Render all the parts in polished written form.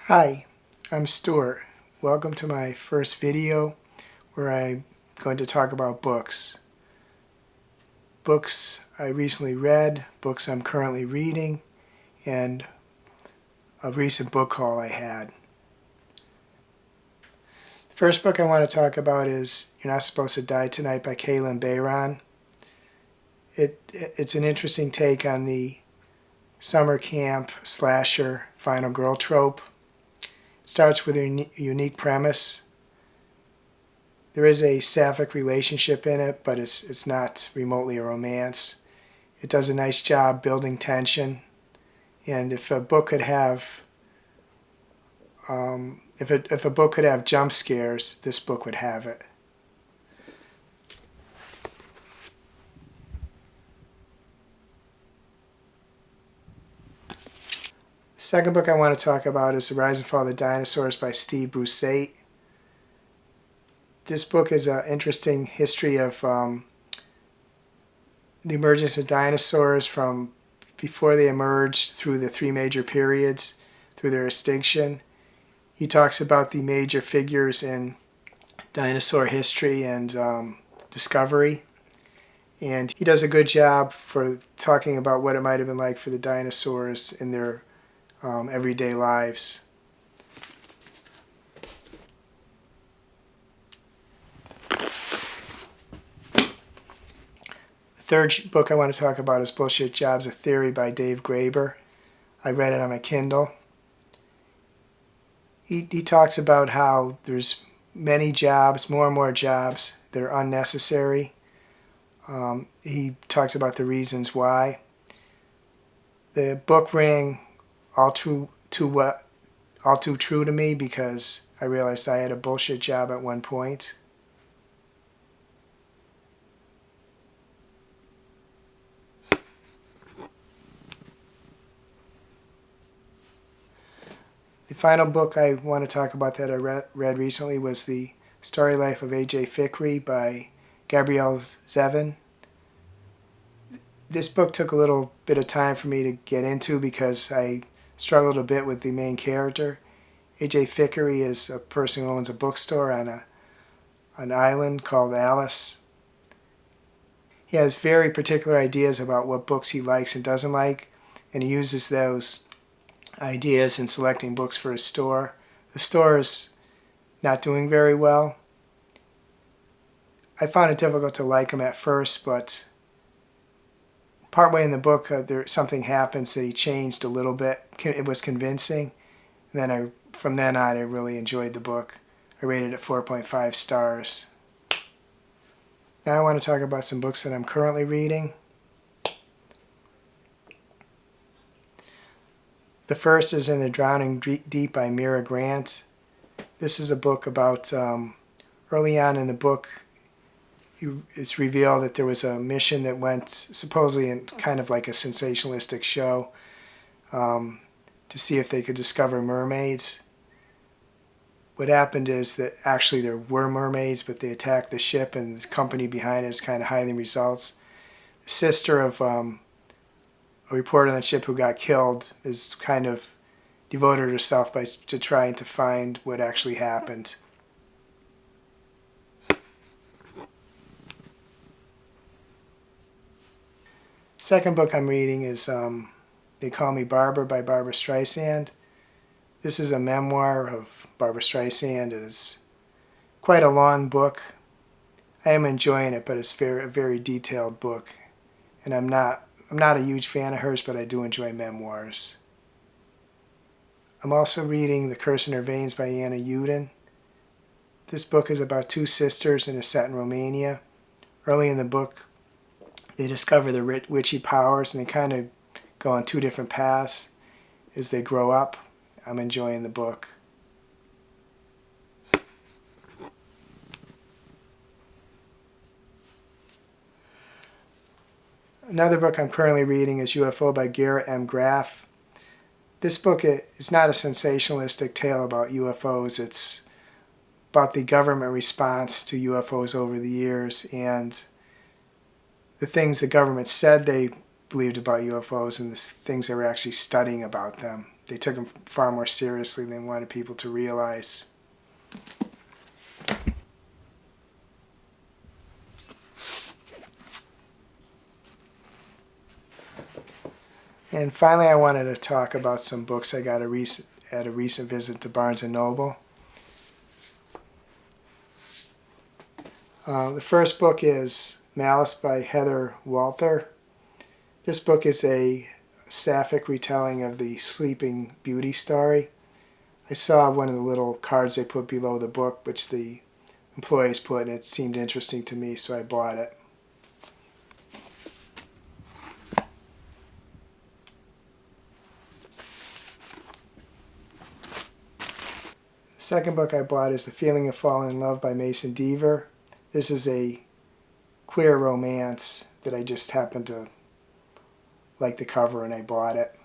Hi, I'm Stuart. Welcome to my first video where I'm going to talk about books. Books I recently read, books I'm currently reading, and a recent book haul I had. The first book I want to talk about is You're Not Supposed to Die Tonight by Kaylynn Bayron. It's an interesting take on the summer camp slasher final girl trope. It starts with a unique premise. There is a sapphic relationship in it, but it's not remotely a romance. It does a nice job building tension, and if a book could have if a book could have jump scares, this book would have it. The second book I want to talk about is The Rise and Fall of the Dinosaurs by Brusatte. This book is an interesting history of the emergence of dinosaurs from before they emerged through the three major periods, through their extinction. He talks about the major figures in dinosaur history and discovery. And he does a good job for talking about what it might have been like for the dinosaurs in their everyday lives. The third book I want to talk about is Bullshit Jobs, A Theory by Graeber. I read it on my Kindle. He talks about how there's many jobs, more and more jobs that are unnecessary. He talks about the reasons why. The book rang all too true to me because I realized I had a bullshit job at one point. The final book I want to talk about that I read recently was The Story Life of A.J. Fikry by Gabrielle Zevin. This book took a little bit of time for me to get into because I struggled a bit with the main character. A.J. Fikry is a person who owns a bookstore on an island called Malice. He has very particular ideas about what books he likes and doesn't like, and he uses those ideas in selecting books for his store. The store is not doing very well. I found it difficult to like him at first, but partway in the book something happens that he changed a little bit. It was convincing. And then from then on I really enjoyed the book. I rated it 4.5 stars. Now I want to talk about some books that I'm currently reading. The first is In the Drowning Deep by Mira Grant. This is a book about, early on in the book, it's revealed that there was a mission that went supposedly in kind of like a sensationalistic show to see if they could discover mermaids. What happened is that actually there were mermaids, but they attacked the ship and the company behind it is kind of hiding results. The sister of a reporter on the ship who got killed is kind of devoted herself to trying to find what actually happened. Second book I'm reading is They Call Me Barbra by Barbra Streisand. This is a memoir of Barbra Streisand. It is quite a long book. I am enjoying it, but it's a very detailed book. And I'm not a huge fan of hers, but I do enjoy memoirs. I'm also reading The Curse in Her Veins by Yudin. This book is about two sisters and is set in Romania. Early in the book, they discover their witchy powers and they kind of go on two different paths as they grow up. I'm enjoying the book. Another book I'm currently reading is UFO by Garrett M. Graff. This book is not a sensationalistic tale about UFOs. It's about the government response to UFOs over the years and the things the government said they believed about UFOs and the things they were actually studying about them. they took them far more seriously than they wanted people to realize. And finally, I wanted to talk about some books I got at a recent visit to Barnes & Noble. The first book is Malice by Heather Walther. This book is a sapphic retelling of the Sleeping Beauty story. I saw one of the little cards they put below the book, which the employees put, and it seemed interesting to me, so I bought it. The second book I bought is The Feeling of Falling in Love by Mason Deaver. This is a queer romance that I just happened to like the cover and I bought it.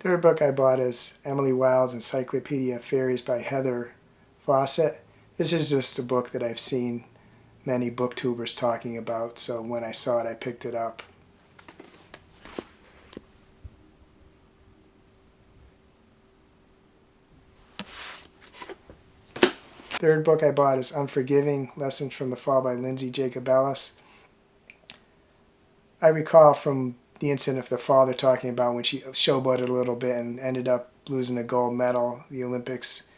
Third book I bought is Emily Wilde's Encyclopedia of Faeries by Heather Fawcett. This is just a book that I've seen many booktubers talking about, so when I saw it I picked it up. Third book I bought is Unforgiving, Lessons from the Fall by Lindsey Jacobellis. I recall from the incident of the fall they're talking about when she showboated a little bit and ended up losing a gold medal at the Olympics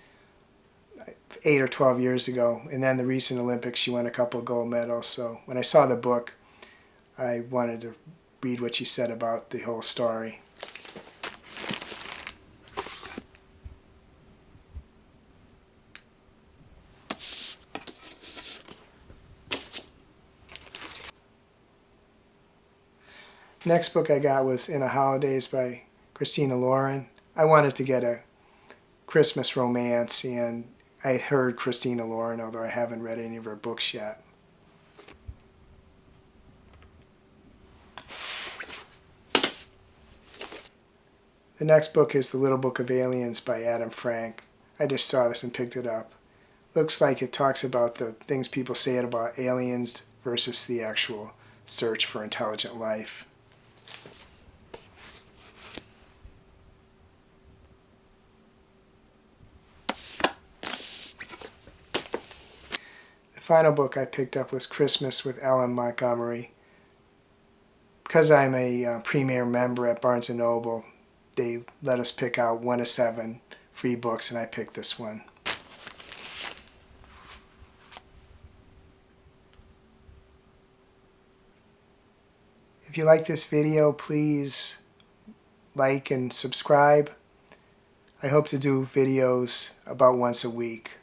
8 or 12 years ago. And then the recent Olympics she won a couple of gold medals. So when I saw the book, I wanted to read what she said about the whole story. Next book I got was In a Holidays by Christina Lauren. I wanted to get a Christmas romance, and I had heard Christina Lauren, although I haven't read any of her books yet. The next book is The Little Book of Aliens by Adam Frank. I just saw this and picked it up. Looks like it talks about the things people say about aliens versus the actual search for intelligent life. The final book I picked up was Christmas with Ellen Montgomery. Because I'm a premier member at Barnes & Noble, they let us pick out 1 of 7 free books, and I picked this one. If you like this video, please like and subscribe. I hope to do videos about once a week.